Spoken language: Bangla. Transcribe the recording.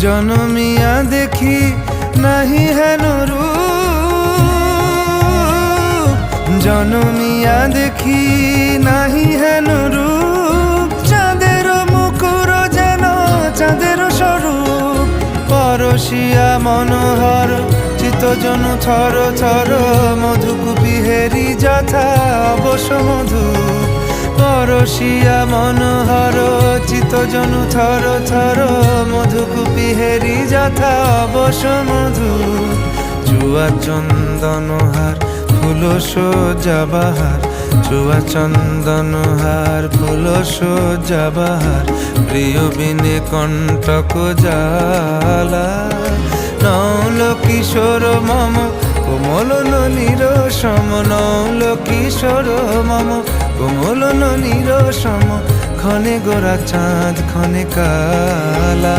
জনমিয়া দেখি নাহি হেন রূপ, জনমিয়া দেখি নাহি হেন রূপ। চাঁদের মুকুর যেন চাঁদের স্বরূপ, পরশিয়া মনোহর চিত্তজনু থর থর। মধুকুপি হেরি যথা অবশ মধু, পরশিয়া মনোহর চিত্তজনু থর থর। মধুকুপি হেরি যথা অবশ মধু। চুয়া চন্দনহার ফুল সজ্জা বাহার, চুয়া চন্দনহার ফুল সজ্জা বাহার। প্রিয় বিনে কণ্টক জ্বালা, নৌল কিশোর মম কোমল ননীর সম। নৌল কিশোর মম কোমল ননীর সম। ক্ষণে গোরা চাঁদ ক্ষণে কালা।